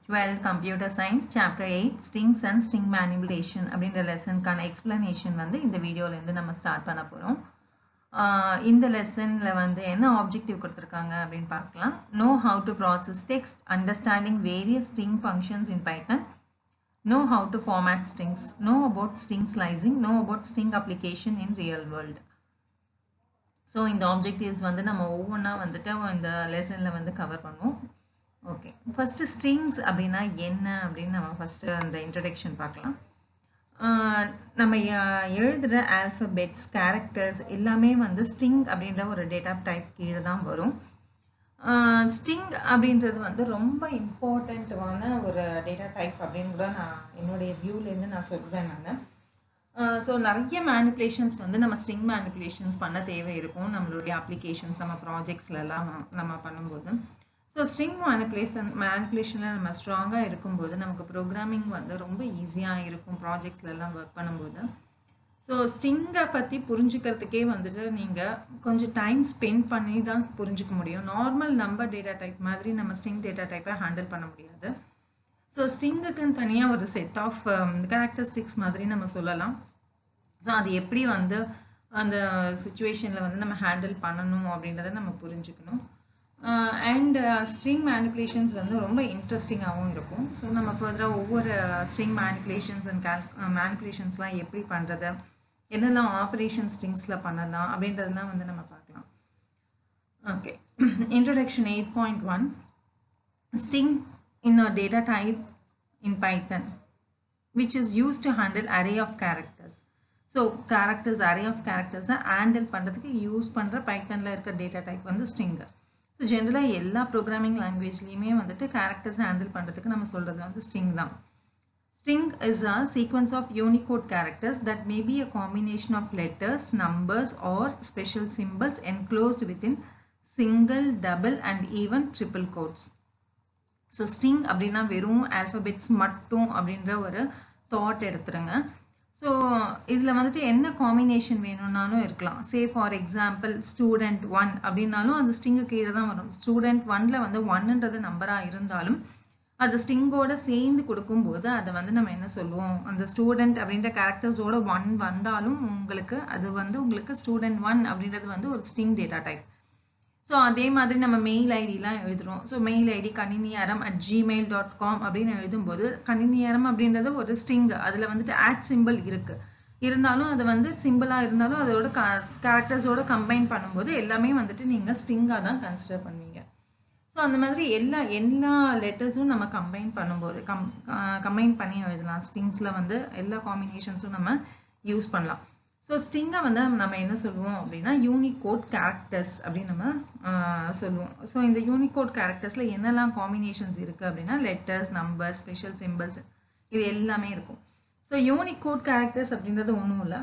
12 Computer Science Chapter 8 Strings and String Manipulation அப்படின்ற லெசனுக்கான explanation வந்து இந்த வீடியோலேருந்து நம்ம ஸ்டார்ட் பண்ண போகிறோம். இந்த லெசனில் வந்து என்ன ஆப்ஜெக்டிவ் கொடுத்துருக்காங்க அப்படின்னு பார்க்கலாம். Know how to process text, understanding various string functions in Python, know how to format strings, know about string slicing, know about string application in real world. So இந்த ஆப்ஜெக்டிவ்ஸ் வந்து நம்ம ஒவ்வொன்றா வந்துட்டு இந்த லெசனில் வந்து கவர் பண்ணுவோம். ஓகே, ஃபஸ்ட்டு ஸ்ட்ரிங்ஸ் அப்படின்னா என்ன அப்படின்னு நம்ம ஃபஸ்ட்டு அந்த இன்ட்ரடக்ஷன் பார்க்கலாம். நம்ம எழுதுகிற ஆல்ஃபபெட்ஸ், கேரக்டர்ஸ் எல்லாமே வந்து ஸ்ட்ரிங் அப்படின்ற ஒரு டேட்டா டைப் கீழே தான் வரும். ஸ்ட்ரிங் அப்படின்றது வந்து ரொம்ப இம்பார்ட்டண்ட்டான ஒரு டேட்டா டைப் அப்படின்னு கூட நான் என்னுடைய வியூலேருந்து நான் சொல்கிறேன். நான் ஸோ நிறைய மேனிப்புலேஷன்ஸ் வந்து நம்ம ஸ்ட்ரிங் மேனிப்புலேஷன்ஸ் பண்ண தேவை இருக்கும் நம்மளுடைய அப்ளிகேஷன்ஸ், நம்ம ப்ராஜெக்ட்ஸ்லாம் நம்ம பண்ணும்போது. ஸோ ஸ்ட்ரிங் மேனிப்புலேஷனில் நம்ம ஸ்ட்ராங்காக இருக்கும்போது நமக்கு ப்ரோக்ராமிங் வந்து ரொம்ப ஈஸியாக இருக்கும் ப்ராஜெக்ட்ஸ்லாம் ஒர்க் பண்ணும்போது. ஸோ ஸ்ட்ரிங்கை பற்றி புரிஞ்சுக்கிறதுக்கே வந்துட்டு நீங்கள் கொஞ்சம் டைம் ஸ்பெண்ட் பண்ணி தான் புரிஞ்சுக்க முடியும். நார்மல் நம்பர் டேட்டா டைப் மாதிரி நம்ம ஸ்ட்ரிங் டேட்டா டைப்பை ஹேண்டில் பண்ண முடியாது. ஸோ ஸ்ட்ரிங்குக்குன்னு தனியாக ஒரு செட் ஆஃப் கேரக்டரிஸ்டிக்ஸ் மாதிரி நம்ம சொல்லலாம். ஸோ அது எப்படி வந்து அந்த சுச்சுவேஷனில் வந்து நம்ம ஹேண்டில் பண்ணணும் அப்படின்றத நம்ம புரிஞ்சுக்கணும். அண்ட் ஸ்ட்ரிங் மேனிப்புலேஷன்ஸ் வந்து ரொம்ப இன்ட்ரெஸ்டிங்காகவும் இருக்கும். ஸோ நம்ம ஃபர்தராக ஒவ்வொரு ஸ்ட்ரிங் மேனிப்புலேஷன்ஸ் அண்ட் மேனிப்புலேஷன்ஸ்லாம் எப்படி பண்ணுறது, என்னெல்லாம் ஆப்ரேஷன் ஸ்ட்ரிங்ஸில் பண்ணலாம் அப்படின்றதெல்லாம் வந்து நம்ம பார்க்கலாம். Okay, introduction 8.1 string in a data type in Python which is used to handle array of characters. So characters, array of characters handle பண்றதுக்கு யூஸ் பண்ற பைத்தன்ல இருக்க டேட்டா டைப் வந்து ஸ்ட்ரிங். ஸோ ஜென்ரலாக எல்லா ப்ரோக்ராமிங் லாங்குவேஜ்லையுமே வந்துட்டு கேரக்டர்ஸ் ஹேண்டில் பண்ணுறதுக்கு நம்ம சொல்கிறது வந்து ஸ்ட்ரிங் தான். String is a sequence of Unicode characters that may be a combination of letters, numbers or special symbols enclosed within single, double and even triple quotes. So string அப்படின்னா வெறும் alphabets மட்டும் அப்படின்ற ஒரு தாட் எடுத்துருங்க. So இதில் வந்துட்டு என்ன combination வேணும்னாலும் இருக்கலாம். சே ஃபார் எக்ஸாம்பிள் ஸ்டூடெண்ட் 1 அப்படின்னாலும் அந்த ஸ்ட்ரிங்கு கீழே தான் வரும். ஸ்டூடெண்ட் 1ல் வந்து 1ன்றது நம்பராக இருந்தாலும் அது ஸ்ட்ரிங்கோட சேர்ந்து கொடுக்கும்போது அதை வந்து நம்ம என்ன சொல்லுவோம், அந்த ஸ்டூடெண்ட் அப்படின்ற கேரக்டர்ஸோட 1 வந்தாலும் உங்களுக்கு அது வந்து உங்களுக்கு ஸ்டூடெண்ட் 1 அப்படின்றது வந்து ஒரு ஸ்ட்ரிங் டேட்டா டைப். ஸோ அதே மாதிரி நம்ம மெயில் ஐடிலாம் எழுதுகிறோம். ஸோ மெயில் ஐடி kaniniyaram@gmail.com அப்படின்னு எழுதும்போது kaniniyaram அப்படின்றது ஒரு ஸ்ட்ரிங். அதில் வந்துட்டு ஆட் சிம்பிள் இருக்குது. இருந்தாலும் அது வந்து சிம்பிளாக இருந்தாலும் அதோட கேரக்டர்ஸோட கம்பைன் பண்ணும்போது எல்லாமே வந்துட்டு நீங்கள் ஸ்ட்ரிங்காக தான் கன்சிடர் பண்ணுவீங்க. ஸோ அந்த மாதிரி எல்லா லெட்டர்ஸும் நம்ம கம்பைன் பண்ணும்போது கம்பைன் பண்ணி எழுதலாம். ஸ்ட்ரிங்ஸில் வந்து எல்லா காம்பினேஷன்ஸும் நம்ம யூஸ் பண்ணலாம். ஸோ ஸ்ட்ரிங்கை வந்து நம்ம என்ன சொல்லுவோம் அப்படின்னா யூனிகோட் கேரக்டர்ஸ் அப்படின்னு நம்ம சொல்லுவோம். ஸோ இந்த யூனிகோட் கேரக்டர்ஸில் என்னெல்லாம் காம்பினேஷன்ஸ் இருக்குது அப்படின்னா லெட்டர்ஸ், நம்பர்ஸ், ஸ்பெஷல் சிம்பிள்ஸ் இது எல்லாமே இருக்கும். ஸோ யூனிகோட் கேரக்டர்ஸ் அப்படின்றது ஒன்றும் இல்லை,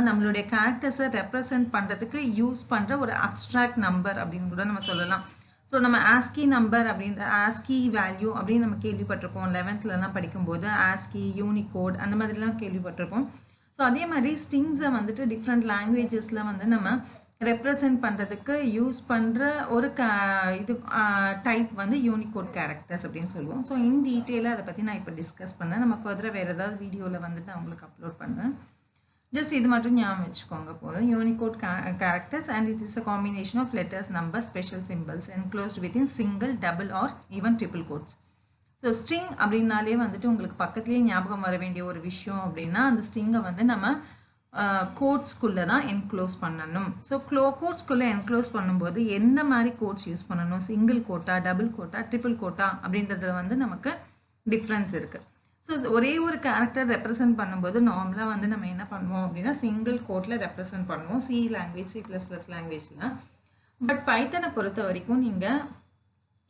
நம்மளுடைய கேரக்டர்ஸை ரெப்ரசன்ட் பண்ணுறதுக்கு யூஸ் பண்ணுற ஒரு அப்ஸ்ட்ராக்ட் நம்பர் அப்படின்னு கூட நம்ம சொல்லலாம். ஸோ நம்ம ஆஸ்கி நம்பர் அப்படின்ற ஆஸ்கி வேல்யூ அப்படின்னு நம்ம கேள்விப்பட்டிருக்கோம். 11th படிக்கும்போது ஆஸ்கி, யூனிகோட் அந்த மாதிரிலாம் கேள்விப்பட்டிருக்கோம். ஸோ அதே மாதிரி ஸ்ட்ரிங்ஸை வந்துட்டு டிஃப்ரெண்ட் லாங்குவேஜஸில் வந்து நம்ம ரெப்ரசன்ட் பண்ணுறதுக்கு யூஸ் பண்ணுற ஒரு இது டைப் வந்து யூனிகோட் கேரக்டர்ஸ் அப்படின்னு சொல்லுவோம். ஸோ இன் டீட்டெயிலாக அதை பற்றி நான் இப்போ டிஸ்கஸ் பண்ணேன். நம்ம ஃபர்தராக வேறு ஏதாவது வீடியோவில் வந்துட்டு நான் உங்களுக்கு அப்லோட் பண்ணுறேன். ஜஸ்ட் இது மட்டும் ஞாபகம் வச்சுக்கோங்க போதும். Unicode characters and it is a combination of letters, numbers, special symbols enclosed within single, double or even triple quotes. So string அப்படின்னாலே வந்துட்டு உங்களுக்கு பக்கத்துலேயே ஞாபகம் வர வேண்டிய ஒரு விஷயம் அப்படின்னா அந்த ஸ்ட்ரிங்கை வந்து நம்ம கோட்ஸ்குள்ளே தான் என்க்ளோஸ் பண்ணணும். ஸோ கோட்ஸ்குள்ளே என்க்ளோஸ் பண்ணும்போது எந்த மாதிரி கோட்ஸ் யூஸ் பண்ணணும், சிங்கிள் கோட்டா, டபுள் கோட்டா, ட்ரிபிள் கோட்டா அப்படின்றதுல வந்து நமக்கு டிஃப்ரென்ஸ் இருக்குது. ஸோ ஒரே ஒரு கேரக்டர் ரெப்ரசன்ட் பண்ணும்போது நார்மலாக வந்து நம்ம என்ன பண்ணுவோம் அப்படின்னா சிங்கிள் கோட்டில் ரெப்ரசன்ட் பண்ணுவோம் C லாங்குவேஜ், C++ லாங்குவேஜில். பட் பைத்தனை பொறுத்த வரைக்கும் நீங்கள்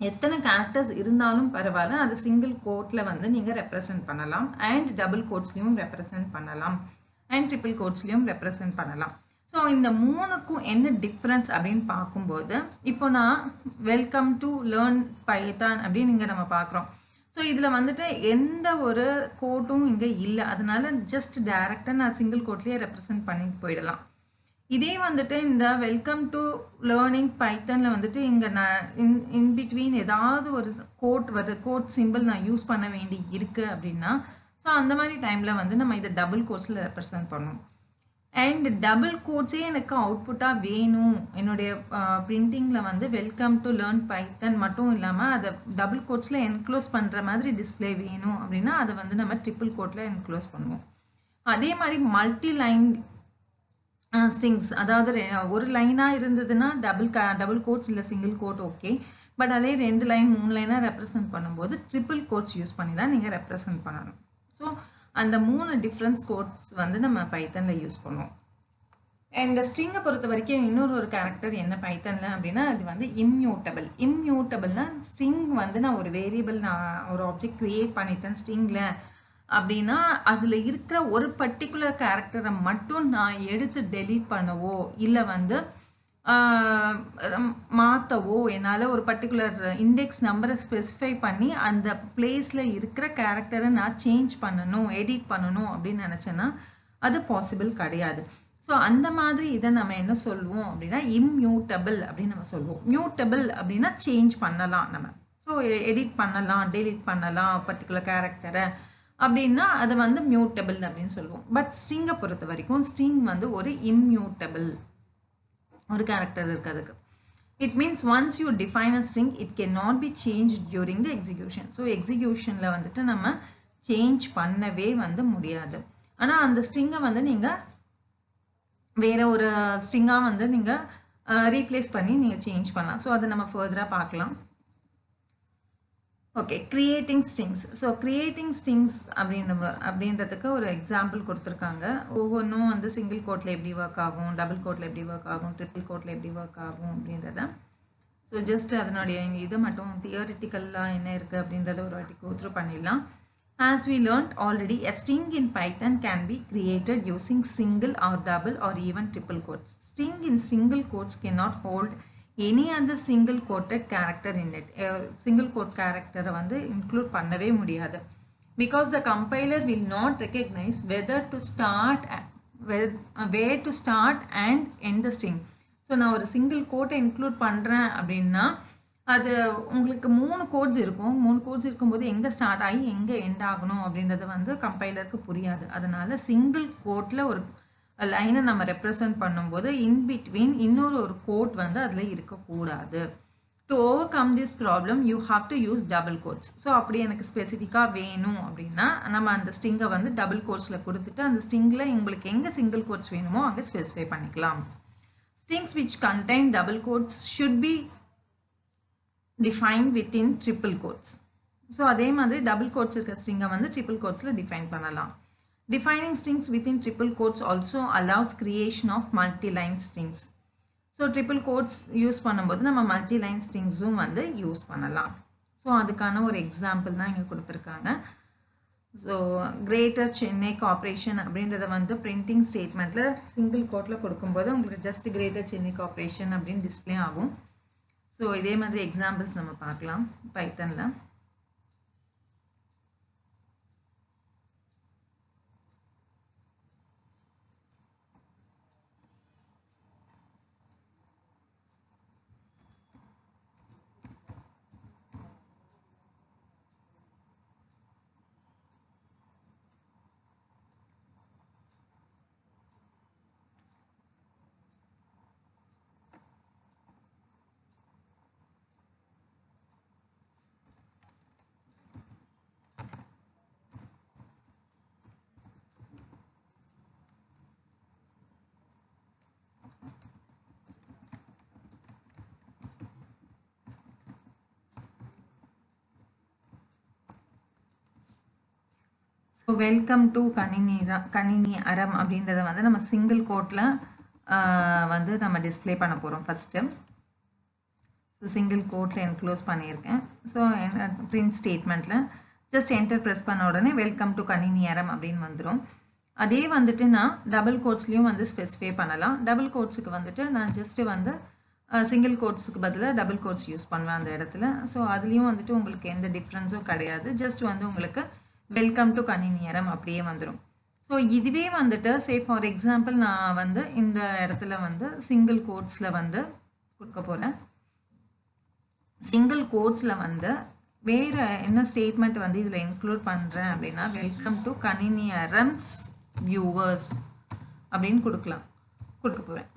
எத்தனை கேரக்டர்ஸ் இருந்தாலும் பரவாயில்ல, அது சிங்கிள் கோட்டில் வந்து நீங்கள் ரெப்ரசன்ட் பண்ணலாம். அண்ட் டபுள் கோட்ஸ்லையும் ரெப்ரசன்ட் பண்ணலாம், அண்ட் ட்ரிபிள் கோட்ஸ்லையும் ரெப்ரசன்ட் பண்ணலாம். ஸோ இந்த மூணுக்கும் என்ன டிஃப்ரென்ஸ் அப்படின்னு பார்க்கும்போது இப்போ நான் வெல்கம் டு லேர்ன் பைத்தான் அப்படின்னு இங்கே நம்ம பார்க்குறோம். ஸோ இதில் வந்துட்டு எந்த ஒரு கோட்டும் இங்கே இல்லை, அதனால ஜஸ்ட் டைரெக்டாக நான் சிங்கிள் கோட்லேயே ரெப்ரசன்ட் பண்ணிட்டு போயிடலாம். இதே வந்துட்டு இந்த வெல்கம் டு லேர்னிங் பைத்தனில் வந்துட்டு இங்கே நான் இன் பிட்வீன் ஏதாவது ஒரு கோட் சிம்பிள் நான் யூஸ் பண்ண வேண்டி இருக்குது அப்படின்னா, ஸோ அந்த மாதிரி டைமில் வந்து நம்ம இதை டபுள் கோட்ஸில் ரெப்ரசன்ட் பண்ணணும். அண்ட் டபுள் கோட்ஸே எனக்கு அவுட்புட்டாக வேணும், என்னுடைய பிரிண்டிங்கில் வந்து வெல்கம் டு லேர்ன் பைத்தன் மட்டும் இல்லாமல் அதை டபுள் கோட்ஸில் என்க்ளோஸ் பண்ணுற மாதிரி டிஸ்பிளே வேணும் அப்படின்னா அதை வந்து நம்ம ட்ரிபிள் கோட்டில் என்க்ளோஸ் பண்ணுவோம். அதே மாதிரி மல்டி லைன் ஸ்ட்ரிங்ஸ், அதாவது ஒரு லைனாக இருந்ததுன்னா டபுள் கோட்ஸ் இல்லை சிங்கிள் கோட் ஓகே. பட் அதே 2 லைன் 3 லைனாக ரெப்ரசன்ட் பண்ணும்போது ட்ரிபிள் கோட்ஸ் யூஸ் பண்ணி தான் நீங்கள் ரெப்ரசன்ட் பண்ணணும். ஸோ அந்த 3 டிஃப்ரென்ஸ் கோட்ஸ் வந்து நம்ம பைத்தனில் யூஸ் பண்ணுவோம். அண்ட் ஸ்ட்ரிங்கை பொறுத்த வரைக்கும் இன்னொரு கேரக்டர் என்ன பைத்தனில் அப்படின்னா, அது வந்து இம்யூட்டபிள். இம்யூட்டபிள்னா ஸ்ட்ரிங் வந்து நான் ஒரு வேரியபிள், நான் ஒரு ஆப்ஜெக்ட் க்ரியேட் பண்ணிட்டேன் ஸ்ட்ரிங்கில் அப்படின்னா, அதில் இருக்கிற ஒரு பர்டிகுலர் கேரக்டரை மட்டும் நான் எடுத்து டெலீட் பண்ணவோ இல்லை வந்து மாற்றவோ, என்னால் ஒரு பர்டிகுலர் இண்டெக்ஸ் நம்பரை ஸ்பெசிஃபை பண்ணி அந்த பிளேஸில் இருக்கிற கேரக்டரை நான் சேஞ்ச் பண்ணணும், எடிட் பண்ணணும் அப்படின்னு நினச்சேன்னா அது பாசிபிள் கிடையாது. ஸோ அந்த மாதிரி இதை நம்ம என்ன சொல்லுவோம் அப்படின்னா இம்யூட்டபிள் அப்படின்னு நம்ம சொல்லுவோம். மியூட்டபிள் அப்படின்னா சேஞ்ச் பண்ணலாம் நம்ம, ஸோ எடிட் பண்ணலாம், டெலீட் பண்ணலாம் பர்டிகுலர் கேரக்டரை அப்படின்னா அதை வந்து மியூட்டபிள் அப்படின்னு சொல்லுவோம். பட் ஸ்ட்ரிங்கை பொறுத்த வரைக்கும் ஸ்ட்ரிங் வந்து ஒரு இம்யூட்டபிள் ஒரு கேரக்டர் இருக்குது அதுக்கு. It means once you define a string it can not be change during the execution. So எக்ஸிக்யூஷனில் வந்துட்டு நம்ம சேஞ்ச் பண்ணவே வந்து முடியாது. ஆனால் அந்த ஸ்ட்ரிங்கை வந்து நீங்கள் வேற ஒரு ஸ்ட்ரிங்காக வந்து நீங்கள் ரீப்ளேஸ் பண்ணி நீங்கள் சேஞ்ச் பண்ணலாம். ஸோ அதை நம்ம ஃபர்தராக பார்க்கலாம். Okay, creating strings. So creating strings அப்படின்றதுக்கு ஒரு எக்ஸாம்பிள் கொடுத்துருக்காங்க. ஒவ்வொன்றும் வந்து சிங்கிள் கோட்டில் எப்படி ஒர்க் ஆகும், டபுள் கோட்டில் எப்படி ஒர்க் ஆகும், ட்ரிபிள் கோட்டில் எப்படி ஒர்க் ஆகும் அப்படின்றத. ஸோ ஜஸ்ட் அதனுடைய இதை மட்டும் தியரிட்டிக்கலாக என்ன இருக்குது அப்படின்றத ஒரு வாட்டி கோ த்ரூ பண்ணிடலாம். As we learned already, a string in Python can be created using single or double or even triple quotes. String in single quotes cannot hold any other single quoted character in it. Single quote character வந்து include பண்ணவே முடியாது. Because the compiler will not recognize where to start and end the string. So நான் ஒரு single quote include பண்ணுறேன் அப்படின்னா அது உங்களுக்கு 3 quotes இருக்கும். 3 கோட்ஸ் இருக்கும்போது எங்கே ஸ்டார்ட் ஆகி எங்கே எண்ட் ஆகணும் அப்படின்றது வந்து கம்பைலருக்கு புரியாது. அதனால சிங்கிள் கோட்டில் ஒரு லைனை நம்ம ரெப்ரசன்ட் பண்ணும்போது இன்பிட்வீன் இன்னொரு கோட் வந்து அதில் இருக்கக்கூடாது. To overcome this problem you have to use double quotes. So அப்படி எனக்கு ஸ்பெசிஃபிக்காக வேணும் அப்படின்னா நம்ம அந்த ஸ்ட்ரிங்கை வந்து டபுள் கோட்ஸில் கொடுத்துட்டு அந்த ஸ்ட்ரிங்கில் உங்களுக்கு எங்கே சிங்கிள் கோட்ஸ் வேணுமோ அங்கே ஸ்பெசிஃபை பண்ணிக்கலாம். Strings which contain double quotes should be defined within triple quotes. So அதே மாதிரி டபுள் கோட்ஸ் இருக்க ஸ்ட்ரிங்கை வந்து ட்ரிபிள் கோட்ஸில் டிஃபைன் பண்ணலாம். Defining strings within triple quotes also allows creation of multi line strings. So triple quotes use பண்ணும்போது நம்ம multi line ஸ்ட்ரிங்ஸும் வந்து யூஸ் பண்ணலாம். ஸோ அதுக்கான ஒரு எக்ஸாம்பிள் தான் இங்கே கொடுத்துருக்காங்க. ஸோ கிரேட்டர் சென்னை கார்ப்பரேஷன் அப்படின்றத வந்து பிரிண்டிங் ஸ்டேட்மெண்ட்டில் சிங்கிள் கோட்டில் கொடுக்கும்போது உங்களுக்கு ஜஸ்ட் கிரேட்டர் சென்னை கார்ப்பரேஷன் அப்படின்னு டிஸ்பிளே ஆகும். ஸோ இதே மாதிரி எக்ஸாம்பிள்ஸ் நம்ம பார்க்கலாம் பைத்தனில். ஸோ வெல்கம் டு கணினி அறம் அப்படின்றத வந்து நம்ம சிங்கிள் கோட்டில் வந்து நம்ம டிஸ்பிளே பண்ண போகிறோம் ஃபஸ்ட்டு. ஸோ சிங்கிள் கோட்டில் என்க்ளோஸ் பண்ணியிருக்கேன். ஸோ பிரிண்ட் ஸ்டேட்மெண்ட்டில் ஜஸ்ட் என்டர் ப்ரெஸ் பண்ண உடனே வெல்கம் டு கணினி அறம் அப்படின்னு வந்துடும். அதே வந்துட்டு நான் டபுள் கோட்ஸ்லேயும் வந்து ஸ்பெசிஃபை பண்ணலாம். டபுள் கோட்ஸுக்கு வந்துட்டு நான் ஜஸ்ட்டு வந்து சிங்கிள் கோட்ஸுக்கு பதிலாக டபுள் கோட்ஸ் யூஸ் பண்ணுவேன் அந்த இடத்துல. ஸோ அதுலேயும் வந்துட்டு உங்களுக்கு எந்த டிஃப்ரென்ஸும் கிடையாது. ஜஸ்ட் வந்து உங்களுக்கு வெல்கம் டு கணினி அறம் அப்படியே வந்துடும். ஸோ ஸோ இதுவே வந்துட்டு சே ஃபார் எக்ஸாம்பிள் நான் வந்து இந்த இடத்துல வந்து சிங்கிள் கோட்ஸில் வந்து கொடுக்க போகிறேன். சிங்கிள் கோட்ஸில் வந்து வேறு என்ன ஸ்டேட்மெண்ட் வந்து இதில் இன்க்ளூட் பண்ணுறேன் அப்படின்னா, வெல்கம் டு கணினியரம்ஸ் வியூவர்ஸ் அப்படின்னு கொடுக்க போகிறேன்.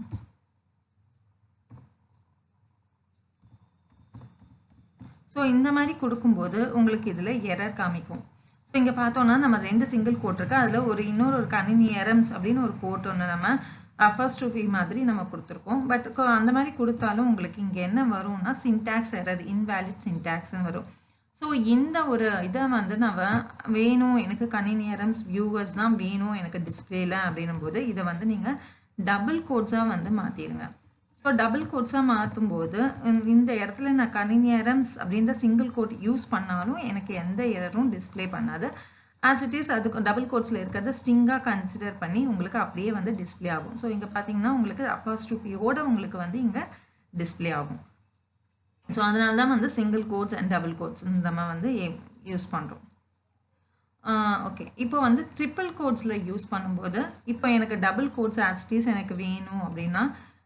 ஸோ இந்த மாதிரி கொடுக்கும்போது உங்களுக்கு இதில் எரர் காமிக்கும். ஸோ இங்கே பார்த்தோன்னா நம்ம 2 சிங்கிள் கோட் இருக்குது. அதில் இன்னொரு கணினியரம்ஸ் அப்படின்னு ஒரு கோட் ஒன்று நம்ம ஃபர்ஸ்ட் டு பி மாதிரி நம்ம கொடுத்துருக்கோம். பட் அந்த மாதிரி கொடுத்தாலும் உங்களுக்கு இங்கே என்ன வரும்னா சின்டாக்ஸ் எரர், இன்வேலிட் சின்டாக்ஸ்ன்னு வரும். ஸோ இந்த ஒரு இதை வந்து நம்ம வேணும், எனக்கு கணினியரம்ஸ் வியூவர்ஸ் தான் வேணும் எனக்கு டிஸ்பிளேல அப்படின்னும் போது இதை வந்து நீங்கள் டபுள் கோட்ஸாக வந்து மாற்றிடுங்க. ஸோ டபுள் கோட்ஸாக மாற்றும் போது இந்த இடத்துல நான் கணினியரம்ஸ் அப்படின்ற சிங்கிள் கோட் யூஸ் பண்ணாலும் எனக்கு எந்த எரரும் டிஸ்பிளே பண்ணாது. ஆஸ் இட் இஸ் அதுக்கு டபுள் கோட்ஸில் இருக்கிறத ஸ்ட்ரிங்காக கன்சிடர் பண்ணி உங்களுக்கு அப்படியே வந்து டிஸ்பிளே ஆகும். ஸோ இங்கே பார்த்தீங்கன்னா உங்களுக்கு ஃபர்ஸ்ட் டு பியோட உங்களுக்கு வந்து இங்கே டிஸ்பிளே ஆகும். ஸோ அதனால தான் வந்து single quotes and double quotes நம்ம வந்து யூஸ் பண்ணுறோம். ஓகே, இப்போ வந்து ட்ரிபிள் கோட்ஸில் யூஸ் பண்ணும்போது இப்போ எனக்கு double quotes as it is எனக்கு வேணும் அப்படின்னா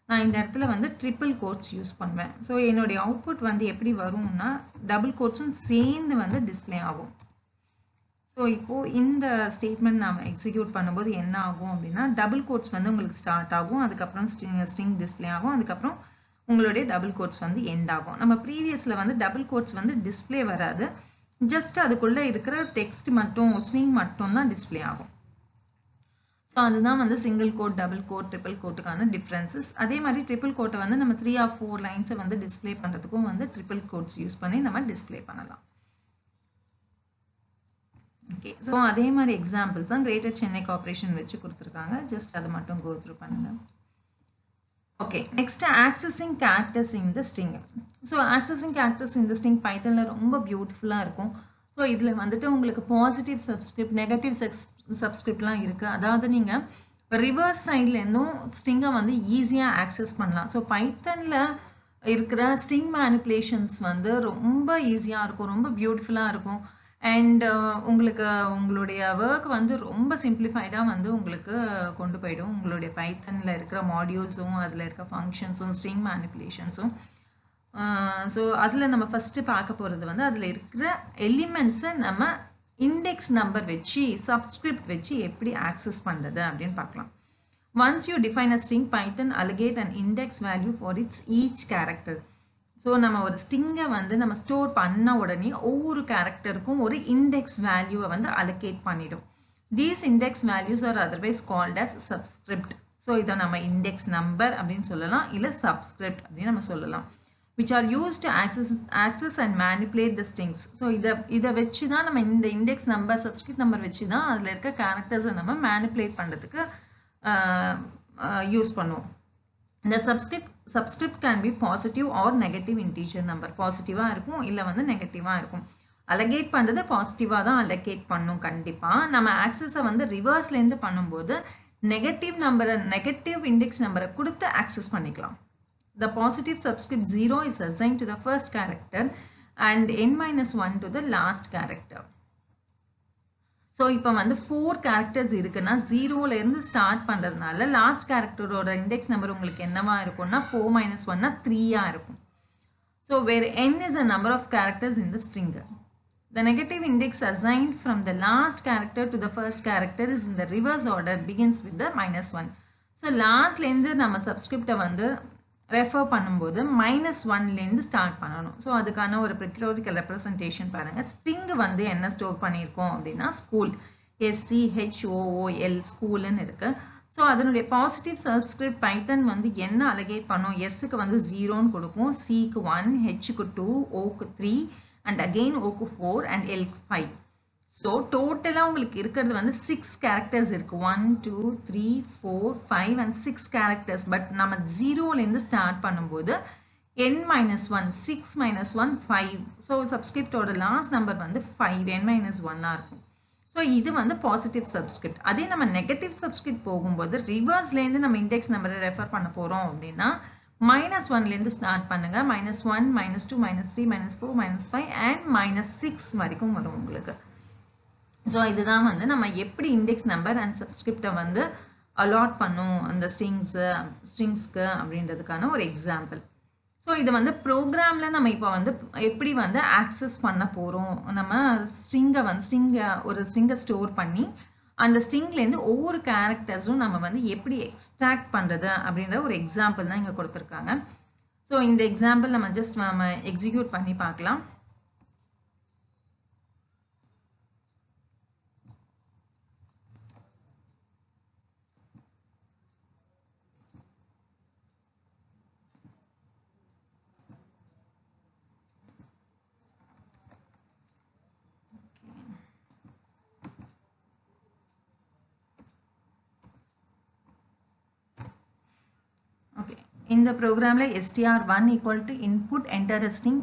நான் இந்த இடத்துல வந்து ட்ரிபிள் கோட்ஸ் யூஸ் பண்ணுவேன். ஸோ என்னுடைய அவுட்புட் வந்து எப்படி வரும்னா டபுள் கோட்ஸும் சேர்ந்து வந்து டிஸ்பிளே ஆகும். ஸோ இப்போது இந்த ஸ்டேட்மெண்ட் நாம் எக்ஸிக்யூட் பண்ணும்போது என்ன ஆகும் அப்படின்னா டபுள் கோட்ஸ் வந்து உங்களுக்கு ஸ்டார்ட் ஆகும், அதுக்கப்புறம் ஸ்ட்ரிங் டிஸ்பிளே ஆகும், அதுக்கப்புறம் உங்களுடைய டபுள் கோட்ஸ் வந்து எண்ட் ஆகும். நம்ம ப்ரீவியஸில் வந்து டபுள் கோட்ஸ் வந்து டிஸ்பிளே வராது, ஜஸ்ட் அதுக்குள்ளே இருக்கிற டெக்ஸ்ட் மட்டும் ஸ்ட்ரிங் மட்டும் தான் டிஸ்பிளே ஆகும். ஸோ அதுதான் வந்து single quote, double quote, triple கோட்டுக்கான டிஃப்ரென்சஸ். அதே மாதிரி ட்ரிபிள் கோட்டை வந்து நம்ம 3 or 4 லைன்ஸை வந்து டிஸ்பிளே பண்ணுறதுக்கும் வந்து ட்ரிபிள் கோட்ஸ் யூஸ் பண்ணி நம்ம டிஸ்பிளே பண்ணலாம். ஓகே, ஸோ அதே மாதிரி எக்ஸாம்பிள்ஸ் தான் கிரேட்டர் சென்னை கார்பரேஷன் வச்சு கொடுத்துருக்காங்க. ஜஸ்ட் அதை மட்டும் கோ த்ரூ பண்ணுங்க. Okay, next accessing characters in the string. So accessing characters இந்த ஸ்ட்ரிங் பைத்தனில் ரொம்ப பியூட்டிஃபுல்லாக இருக்கும். ஸோ இதில் வந்துட்டு உங்களுக்கு பாசிட்டிவ் சப்ஸ்கிரிப்ட், நெகட்டிவ் சப்ஸ்கிரிப்ட்லாம் இருக்குது. அதாவது நீங்கள் ரிவர்ஸ் சைட்லேருந்தும் ஸ்ட்ரிங்கை வந்து ஈஸியாக ஆக்சஸ் பண்ணலாம். ஸோ பைத்தனில் இருக்கிற ஸ்ட்ரிங் மேனிப்புலேஷன்ஸ் வந்து ரொம்ப ஈஸியாக இருக்கும், ரொம்ப பியூட்டிஃபுல்லாக இருக்கும். அண்ட் உங்களுக்கு உங்களுடைய ஒர்க் வந்து ரொம்ப சிம்பிளிஃபைடாக வந்து உங்களுக்கு கொண்டு போயிடும். உங்களுடைய பைத்தனில் இருக்கிற மாடியூல்ஸும் அதில் இருக்க ஃபங்க்ஷன்ஸும் ஸ்ட்ரிங் மேனிப்புலேஷன்ஸும். ஸோ அதில் நம்ம ஃபஸ்ட்டு பார்க்க போகிறது வந்து அதில் இருக்கிற எலிமெண்ட்ஸை நம்ம இண்டெக்ஸ் நம்பர் வச்சு சப்ஸ்கிரிப்ட் வச்சு எப்படி ஆக்சஸ் பண்ணுறது அப்படின்னு பார்க்கலாம். Once you define a string, Python allocate an index value for its each character. So நம்ம ஒரு ஸ்ட்ரிங்கை வந்து நம்ம ஸ்டோர் பண்ண உடனே ஒவ்வொரு கேரக்டருக்கும் ஒரு இண்டெக்ஸ் வேல்யூவை வந்து அலோகேட் பண்ணிடும். These index values are otherwise called as subscript. So இதை நம்ம இண்டெக்ஸ் நம்பர் அப்படின்னு சொல்லலாம், இல்லை சப்ஸ்கிரிப்ட் அப்படின்னு நம்ம சொல்லலாம். which are used to access and manipulate the strings. So இதை வச்சு தான் நம்ம இந்த இண்டெக்ஸ் நம்பர், சப்ஸ்கிரிப்ட் நம்பர் வச்சு தான் அதில் இருக்க கேரக்டர்ஸை நம்ம மேனிப்புலேட் பண்ணுறதுக்கு யூஸ் பண்ணுவோம். இந்த subscript can be positive or negative integer number. பாசிட்டிவாக இருக்கும், இல்லை வந்து நெகட்டிவாக இருக்கும். அலகேட் பண்ணுறது பாசிட்டிவாக தான் அலகேட் பண்ணும். கண்டிப்பாக நம்ம ஆக்சஸை வந்து ரிவர்ஸ்லேருந்து பண்ணும்போது நெகட்டிவ் இண்டெக்ஸ் நம்பரை கொடுத்து ஆக்சஸ் பண்ணிக்கலாம். The positive subscript 0 is assigned to the first character and n-1 to the last character. So இப்போ வந்து 4 கேரக்டர்ஸ் இருக்குன்னா 0லேருந்து ஸ்டார்ட் பண்ணுறதுனால லாஸ்ட் கேரக்டரோட இண்டெக்ஸ் நம்பர் உங்களுக்கு என்னவா இருக்கும்னா 4 - 1 3 இருக்கும். So where n is a number of characters in the string. The negative index assigned from the last character to the first character is in the reverse order, begins with the -1. So லாஸ்ட்லேருந்து நம்ம சப்ஸ்கிரிப்டை வந்து refer பண்ணும்போது -1லேருந்து start பண்ணணும். So அதுக்கான ஒரு பிக்டோரிக்கல் representation பாருங்கள். String வந்து என்ன store பண்ணியிருக்கோம் அப்படின்னா ஸ்கூல், SCHOOL ஸ்கூலுன்னு இருக்குது. ஸோ அதனுடைய பாசிட்டிவ் சப்ஸ்கிரிப்ட் பைத்தன் வந்து என்ன அலகேட் பண்ணும்? எஸ்ஸுக்கு வந்து 0ன்னு கொடுக்கும், சிக்கு 1, ஹெச்சுக்கு 2, ஓக்கு 3 அண்ட் அகெயின் ஓக்கு 4 அண்ட் எல்க்கு 5. ஸோ டோட்டலாக உங்களுக்கு இருக்கிறது வந்து 6 கேரக்டர்ஸ் இருக்குது. 1 2 3 4 5 and 6 கேரக்டர்ஸ். பட் நம்ம 0லேருந்து ஸ்டார்ட் பண்ணும்போது n-1 6 - 1 5. ஸோ சப்ஸ்கிரிப்டோட லாஸ்ட் நம்பர் வந்து 5 n-1 இருக்கும். ஸோ இது வந்து பாசிட்டிவ் சப்ஸ்கிரிப்ட். அதே நம்ம நெகட்டிவ் சப்ஸ்கிரிப்ட் போகும்போது ரிவர்ஸ்லேருந்து நம்ம இண்டெக்ஸ் நம்பரை ரெஃபர் பண்ண போகிறோம் அப்படின்னா -1லேருந்து ஸ்டார்ட் பண்ணுங்கள். -1 -2 -3 -4 -5 and -6 வரைக்கும் வரும் உங்களுக்கு. ஸோ இதுதான் வந்து நம்ம எப்படி இண்டெக்ஸ் நம்பர் அண்ட் சப்ஸ்கிரிப்டை வந்து அலாட் பண்ணும் அந்த ஸ்ட்ரிங்ஸ்க்கு அப்படின்றதுக்கான ஒரு எக்ஸாம்பிள். ஸோ இது வந்து ப்ரோக்ராமில் நம்ம இப்போ வந்து எப்படி வந்து ஆக்சஸ் பண்ண போகிறோம், நம்ம ஒரு ஸ்ட்ரிங்கை ஸ்டோர் பண்ணி அந்த ஸ்ட்ரிங்லேருந்து ஒவ்வொரு கேரக்டர்ஸும் நம்ம வந்து எப்படி எக்ஸ்ட்ராக்ட் பண்ணுறது அப்படின்ற ஒரு எக்ஸாம்பிள் தான் இங்கே கொடுத்துருக்காங்க. ஸோ இந்த எக்ஸாம்பிள் நம்ம எக்ஸிக்யூட் பண்ணி பார்க்கலாம். இந்த ப்ரோக்ராமில் str1 equal to input enter string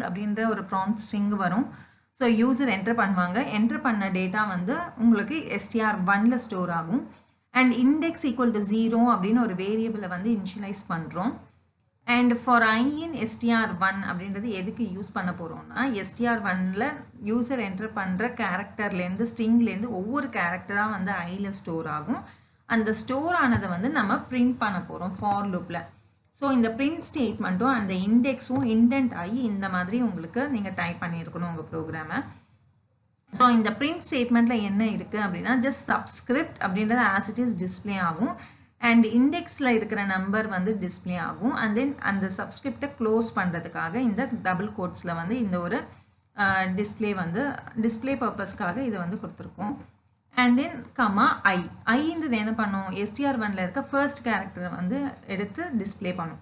அப்படின்ற ஒரு ப்ராம்ப்ட் ஸ்ட்ரிங் வரும். ஸோ யூசர் என்டர் பண்ணுவாங்க. என்டர் பண்ண டேட்டா வந்து உங்களுக்கு str1ல ஸ்டோர் ஆகும். அண்ட் இண்டெக்ஸ் ஈக்குவல் டு 0 அப்படின்னு ஒரு வேரியபிளை வந்து இனிஷியலைஸ் பண்ணுறோம். And for i in str1 அப்படின்றது எதுக்கு யூஸ் பண்ண போகிறோம்னா, str1ல யூசர் என்டர் பண்ணுற கேரக்டர்லேருந்து ஸ்ட்ரிங்லேருந்து ஒவ்வொரு கேரக்டராக வந்து iல ஸ்டோர் ஆகும். அந்த ஸ்டோர் ஆனதை வந்து நம்ம பிரிண்ட் பண்ண போகிறோம் ஃபார் லூப்பில். ஸோ இந்த பிரிண்ட் ஸ்டேட்மெண்ட்டும் அந்த இண்டெக்ஸும் இண்டென்ட் ஆகி இந்த மாதிரி உங்களுக்கு நீங்கள் டைப் பண்ணியிருக்கணும் உங்கள் ப்ரோக்ராமை. ஸோ இந்த பிரிண்ட் ஸ்டேட்மெண்ட்டில் என்ன இருக்குது அப்படின்னா, ஜஸ்ட் சப்ஸ்கிரிப்ட் அப்படின்றது ஆஸ் இட் இஸ் டிஸ்பிளே ஆகும். அண்ட் இண்டெக்ஸில் இருக்கிற நம்பர் வந்து டிஸ்பிளே ஆகும். அண்ட் தென் அந்த சப்ஸ்கிரிப்டை க்ளோஸ் பண்ணுறதுக்காக இந்த டபுள் கோட்ஸில் வந்து இந்த ஒரு டிஸ்பிளே பர்பஸ்க்காக இதை வந்து கொடுத்துருக்கோம். அண்ட் தென் கமா ஐன்றது என்ன பண்ணும், str1ல இருக்க ஃபர்ஸ்ட் கேரக்டரை வந்து எடுத்து டிஸ்பிளே பண்ணும்.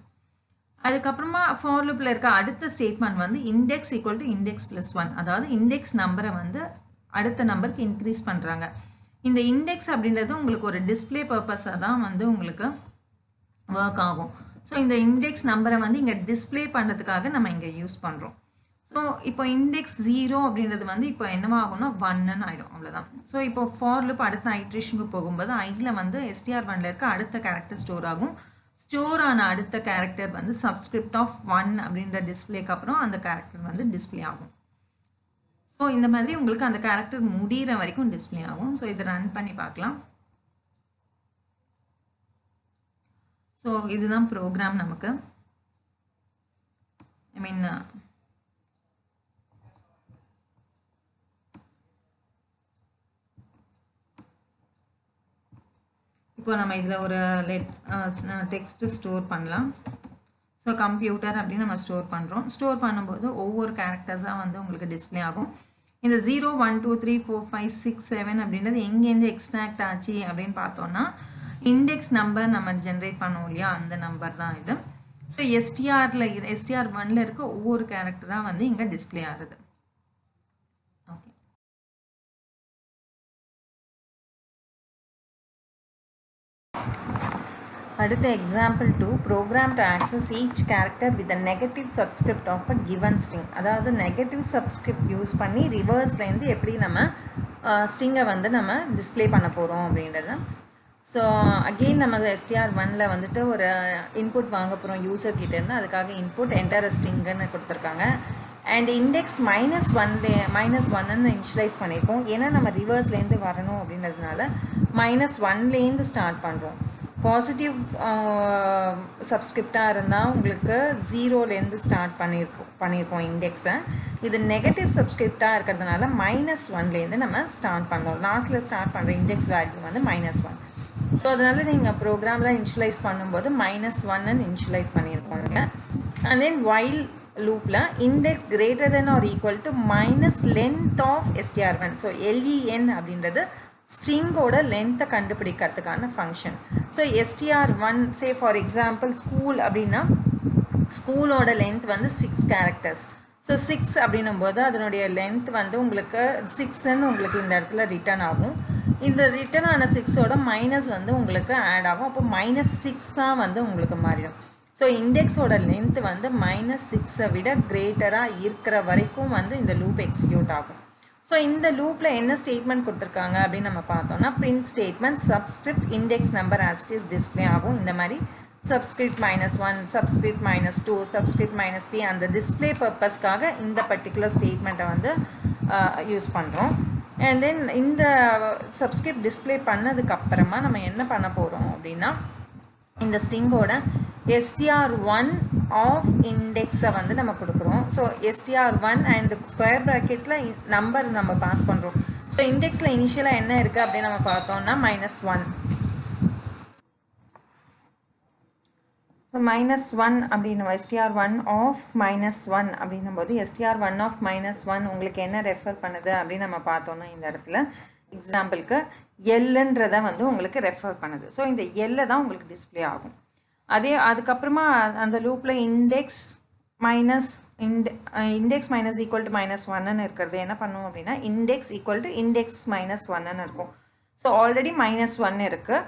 அதுக்கப்புறமா ஃபார் லூப்பில் இருக்க அடுத்த ஸ்டேட்மெண்ட் வந்து இண்டெக்ஸ் ஈக்குவல் டு இண்டெக்ஸ் +1, அதாவது இண்டெக்ஸ் நம்பரை வந்து அடுத்த நம்பருக்கு இன்க்ரீஸ் பண்ணுறாங்க. இந்த இண்டெக்ஸ் அப்படின்றது உங்களுக்கு ஒரு டிஸ்பிளே பர்பஸாக தான் வந்து உங்களுக்கு ஒர்க் ஆகும். ஸோ இந்த இண்டெக்ஸ் நம்பரை வந்து இங்கே டிஸ்பிளே பண்ணுறதுக்காக நம்ம இங்கே யூஸ் பண்ணுறோம். ஸோ இப்போ இண்டெக்ஸ் 0 அப்படின்றது வந்து இப்போ என்னவாகும்னா 1ன்னு ஆகிடும், அவ்வளோதான். ஸோ இப்போ ஃபார் லூப் அடுத்த ஐட்ரேஷனுக்கு போகும்போது ஐயில் வந்து str1ல இருக்க அடுத்த கேரக்டர் ஸ்டோர் ஆகும். ஸ்டோர் ஆன அடுத்த கேரக்டர் வந்து சப்ஸ்கிரிப்ட் ஆஃப் 1 அப்படின்ற டிஸ்பிளேக்கு அப்புறம் அந்த கேரக்டர் வந்து டிஸ்பிளே ஆகும். ஸோ இந்த மாதிரி உங்களுக்கு அந்த கேரக்டர் முடிகிற வரைக்கும் டிஸ்பிளே ஆகும். ஸோ இதை ரன் பண்ணி பார்க்கலாம். ஸோ இதுதான் ப்ரோக்ராம் நமக்கு. இப்போ நம்ம இதில் ஒரு டெக்ஸ்ட் ஸ்டோர் பண்ணலாம். ஸோ கம்ப்யூட்டர் அப்படின்னு நம்ம ஸ்டோர் பண்ணுறோம். ஸ்டோர் பண்ணும்போது ஒவ்வொரு கேரக்டர்ஸாக வந்து உங்களுக்கு டிஸ்பிளே ஆகும். இந்த 0 1 2 3 4 5 6 7 அப்படின்றது எங்கேருந்து எக்ஸ்ட்ராக்ட் ஆச்சு அப்படின்னு பார்த்தோன்னா, இண்டெக்ஸ் நம்பர் நம்ம ஜென்ரேட் பண்ணோம் இல்லையா, அந்த நம்பர் தான் இது. ஸோ str1ல இருக்க ஒவ்வொரு கேரக்டராக வந்து இங்கே டிஸ்பிளே ஆகுது. ஓகே, அடுத்த example 2, program to access each character with a negative subscript of a given string. அதாவது நெகட்டிவ் சப்ஸ்கிரிப்ட் யூஸ் பண்ணி ரிவர்ஸ்லேருந்து எப்படி நம்ம ஸ்ட்ரிங்கை வந்து நம்ம டிஸ்பிளே பண்ண போகிறோம் அப்படின்றது. ஸோ அகெயின் நம்ம str1ல வந்துட்டு ஒரு இன்புட் வாங்க போகிறோம் யூசர்கிட்டேருந்து. அதுக்காக இன்புட் என்டர் ஸ்ட்ரிங்குன்னு கொடுத்துருக்காங்க. அண்ட் இண்டெக்ஸ் -1ன்னு இனிஷியலைஸ் பண்ணியிருக்கோம். ஏன்னா நம்ம ரிவர்ஸ்லேருந்து வரணும் அப்படின்றதுனால -1லேருந்து ஸ்டார்ட் பண்ணுறோம். பாசிட்டிவ் சப்ஸ்கிரிப்டாக இருந்தால் உங்களுக்கு 0லேருந்து ஸ்டார்ட் பண்ணியிருக்கோம் இண்டெக்ஸை. இது நெகட்டிவ் சப்ஸ்கிரிப்டாக இருக்கிறதுனால -1லேருந்து நம்ம ஸ்டார்ட் பண்ணுறோம். லாஸ்ட்டில் ஸ்டார்ட் பண்ணுற இண்டெக்ஸ் வேல்யூ வந்து -1. ஸோ அதனால் நீங்கள் ப்ரோக்ராமில் இனிஷியலைஸ் பண்ணும்போது -1ன்னு இனிஷியலைஸ் பண்ணியிருக்கோங்க. அண்ட் தென் வைல் லூப்பில் index greater than or equal to -length of str1. So len அப்படின்றது ஸ்ட்ரிங்கோட லென்த்தை கண்டுபிடிக்கிறதுக்கான function. So str1 say for example school அப்படின்னா ஸ்கூலோட லென்த் வந்து 6 கேரக்டர்ஸ். ஸோ 6 அப்படின்னும் போது அதனுடைய லென்த் வந்து உங்களுக்கு 6ன்னு உங்களுக்கு இந்த இடத்துல ரிட்டர்ன் ஆகும். இந்த ரிட்டர்ன் ஆன 6ஓட மைனஸ் வந்து உங்களுக்கு ஆட் ஆகும். அப்போ -6 வந்து உங்களுக்கு மாறிடும். ஸோ இண்டெக்ஸோட லென்த் வந்து -6 விட கிரேட்டராக இருக்கிற வரைக்கும் வந்து இந்த லூப் எக்ஸிக்யூட் ஆகும். ஸோ இந்த லூப்பில் என்ன ஸ்டேட்மெண்ட் கொடுத்துருக்காங்க அப்படின்னு நம்ம பார்த்தோம்னா, print statement subscript index number as it is display ஆகும். இந்த மாதிரி சப்ஸ்கிரிப்ட் -1, சப்ஸ்கிரிப்ட் -2, சப்ஸ்கிரிப்ட் -3 அந்த டிஸ்பிளே பர்பஸ்க்காக இந்த பர்டிகுலர் ஸ்டேட்மெண்ட்டை வந்து யூஸ் பண்ணுறோம். அண்ட் தென் இந்த சப்ஸ்கிரிப்ட் டிஸ்பிளே பண்ணதுக்கப்புறமா நம்ம என்ன பண்ண போகிறோம் அப்படின்னா இந்த ஸ்ட்ரிங்கோட str1 ஆஃப் இண்டெக்ஸை வந்து நம்ம கொடுக்குறோம். ஸோ str1 அண்ட் ஸ்கொயர் ப்ராக்கெட்டில் நம்பர் நம்ம பாஸ் பண்ணுறோம். ஸோ இண்டெக்ஸில் இனிஷியலாக என்ன இருக்குது அப்படின்னு நம்ம பார்த்தோம்னா -1. -1 அப்படின்னும் str1 ஆஃப் -1 அப்படின்னும் போது str1 ஆஃப் -1 உங்களுக்கு என்ன ரெஃபர் பண்ணுது அப்படின்னு நம்ம பார்த்தோம்னா இந்த இடத்துல எக்ஸாம்பிளுக்கு எல்லுன்றதை வந்து உங்களுக்கு ரெஃபர் பண்ணுது. ஸோ இந்த எல்லை தான் உங்களுக்கு டிஸ்பிளே ஆகும். அதுக்கப்புறமா அந்த லூப்பில் இண்டெக்ஸ் மைனஸ் ஈக்குவல் டு -1ன்னு இருக்கிறது என்ன பண்ணுவோம் அப்படின்னா இண்டெக்ஸ் ஈக்குவல் டு இண்டெக்ஸ் -1ன்னு இருக்கும். ஸோ ஆல்ரெடி -1 இருக்குது.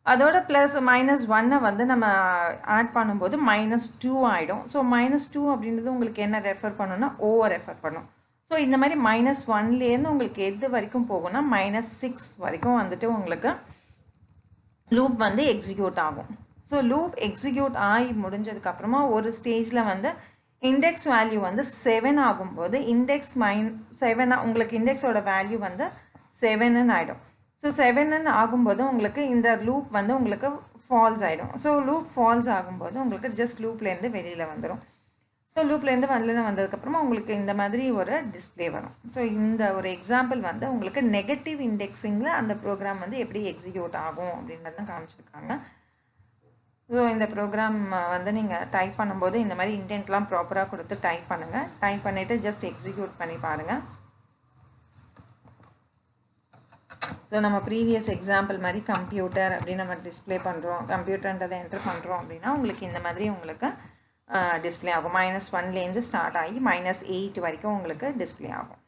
அதோட ப்ளஸ் -1 வந்து நம்ம ஆட் பண்ணும்போது -2 ஆகிடும். ஸோ -2 அப்படின்றது உங்களுக்கு என்ன ரெஃபர் பண்ணணும்னா ஓவர் ரெஃபர் பண்ணும். ஸோ இந்த மாதிரி -1லேருந்து உங்களுக்கு எது வரைக்கும் போகும்னா -6 வரைக்கும் வந்துட்டு உங்களுக்கு லூப் வந்து எக்ஸிக்யூட் ஆகும். ஸோ லூப் எக்ஸிக்யூட் ஆகி முடிஞ்சதுக்கப்புறமா ஒரு ஸ்டேஜில் வந்து இண்டெக்ஸ் வேல்யூ வந்து 7 ஆகும்போது இண்டெக்ஸ் -7 உங்களுக்கு இண்டெக்ஸோட வேல்யூ வந்து 7ன்னு ஆகிடும். ஸோ 7ன்னு ஆகும்போது உங்களுக்கு இந்த லூப் வந்து உங்களுக்கு ஃபால்ஸ் ஆகிடும். ஸோ லூப் ஃபால்ஸ் ஆகும்போது உங்களுக்கு ஜஸ்ட் லூப்லேருந்து வெளியில் வந்துடும். ஸோ லூப்லேருந்து வெளியில் வந்ததுக்கப்புறமா உங்களுக்கு இந்த மாதிரி ஒரு டிஸ்பிளே வரும். ஸோ இந்த ஒரு எக்ஸாம்பிள் வந்து உங்களுக்கு நெகட்டிவ் இண்டெக்ஸிங்கில் அந்த ப்ரோக்ராம் வந்து எப்படி எக்ஸிக்யூட் ஆகும் அப்படின்றத காமிச்சிருக்காங்க. ஸோ இந்த ப்ரோக்ராம் வந்து நீங்கள் டைப் பண்ணும்போது இந்த மாதிரி இன்டென்ட்லாம் ப்ராப்பராக கொடுத்து டைப் பண்ணுங்கள். டைப் பண்ணிவிட்டு ஜஸ்ட் எக்ஸிக்யூட் பண்ணி பாருங்கள். ஸோ நம்ம ப்ரீவியஸ் எக்ஸாம்பிள் மாதிரி கம்ப்யூட்டர் அப்படின்னு நம்ம டிஸ்பிளே பண்ணுறோம், கம்ப்யூட்டர்ன்றதை என்டர் பண்ணுறோம் அப்படின்னா உங்களுக்கு இந்த மாதிரி உங்களுக்கு டிஸ்பிளே ஆகும். -1லேருந்து ஸ்டார்ட் ஆகி -8 வரைக்கும் உங்களுக்கு டிஸ்பிளே ஆகும்.